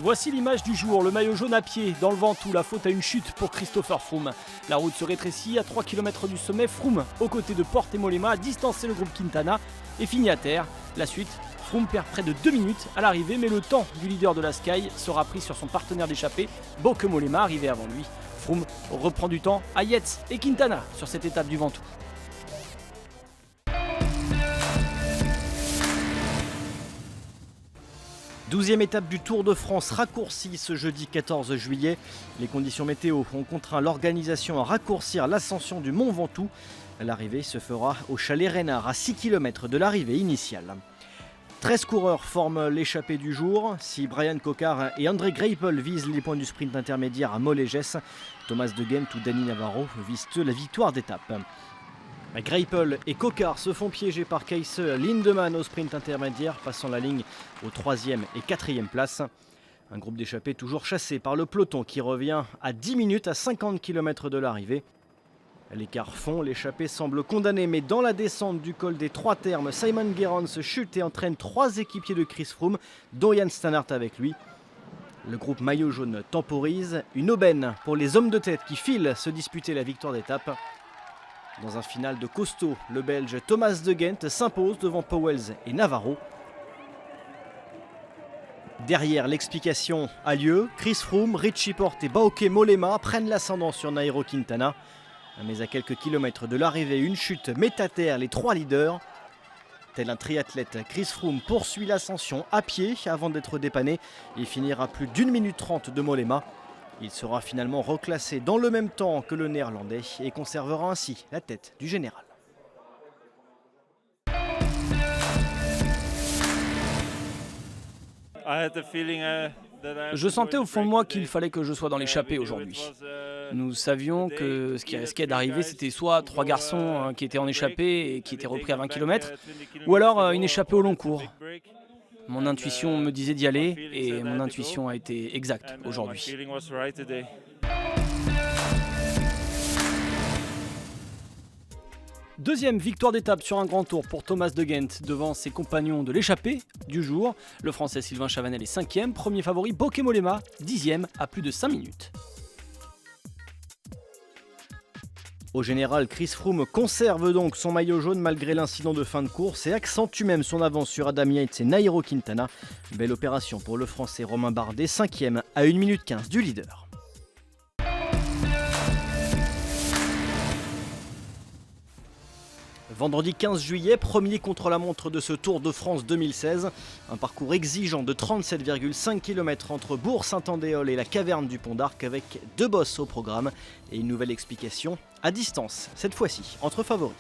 Voici l'image du jour, le maillot jaune à pied dans le Ventoux, la faute à une chute pour Christopher Froome. La route se rétrécit à 3 km du sommet, Froome aux côtés de Porte et Mollema a distancé le groupe Quintana et finit à terre. La suite, Froome perd près de 2 minutes à l'arrivée, mais le temps du leader de la Sky sera pris sur son partenaire d'échappée, Bauke Mollema, arrivé avant lui. Froome reprend du temps à Yates et Quintana sur cette étape du Ventoux. 12e étape du Tour de France raccourcie ce jeudi 14 juillet. Les conditions météo ont contraint l'organisation à raccourcir l'ascension du Mont Ventoux. L'arrivée se fera au chalet Reynard à 6 km de l'arrivée initiale. 13 coureurs forment l'échappée du jour. Si Brian Cocard et André Greipel visent les points du sprint intermédiaire à Mollégès, Thomas De Gendt ou Dani Navarro visent la victoire d'étape. Greipel et Cocard se font piéger par Keisse Lindemann au sprint intermédiaire, passant la ligne aux 3e et 4e places. Un groupe d'échappés toujours chassé par le peloton qui revient à 10 minutes à 50 km de l'arrivée. L'écart fond, l'échappée semble condamnée, mais dans la descente du col des 3 termes, Simon Gerrans chute et entraîne 3 équipiers de Chris Froome, dont Jan Stannard avec lui. Le groupe maillot jaune temporise, une aubaine pour les hommes de tête qui filent se disputer la victoire d'étape. Dans un final de costaud, le Belge Thomas De Gendt s'impose devant Pauwels et Navarro. Derrière, l'explication a lieu. Chris Froome, Richie Porte et Bauke Mollema prennent l'ascendant sur Nairo Quintana. Mais à quelques kilomètres de l'arrivée, une chute met à terre les 3 leaders. Tel un triathlète, Chris Froome poursuit l'ascension à pied avant d'être dépanné et finira plus d'1 minute 30 de Mollema. Il sera finalement reclassé dans le même temps que le néerlandais et conservera ainsi la tête du général. Je sentais au fond de moi qu'il fallait que je sois dans l'échappée aujourd'hui. Nous savions que ce qui risquait d'arriver, c'était soit 3 garçons qui étaient en échappée et qui étaient repris à 20 km, ou alors une échappée au long cours. Mon intuition me disait d'y aller et mon intuition a été exacte aujourd'hui. Deuxième victoire d'étape sur un grand tour pour Thomas De Gendt devant ses compagnons de l'échappée du jour. Le Français Sylvain Chavanel est 5e, premier favori Bauke Mollema, 10e à plus de 5 minutes. Au général, Chris Froome conserve donc son maillot jaune malgré l'incident de fin de course et accentue même son avance sur Adam Yates et Nairo Quintana. Belle opération pour le Français Romain Bardet, 5e à 1 minute 15 du leader. Vendredi 15 juillet, premier contre-la-montre de ce Tour de France 2016. Un parcours exigeant de 37,5 km entre Bourg-Saint-Andéol et la caverne du Pont d'Arc avec 2 bosses au programme et une nouvelle explication à distance, cette fois-ci entre favoris.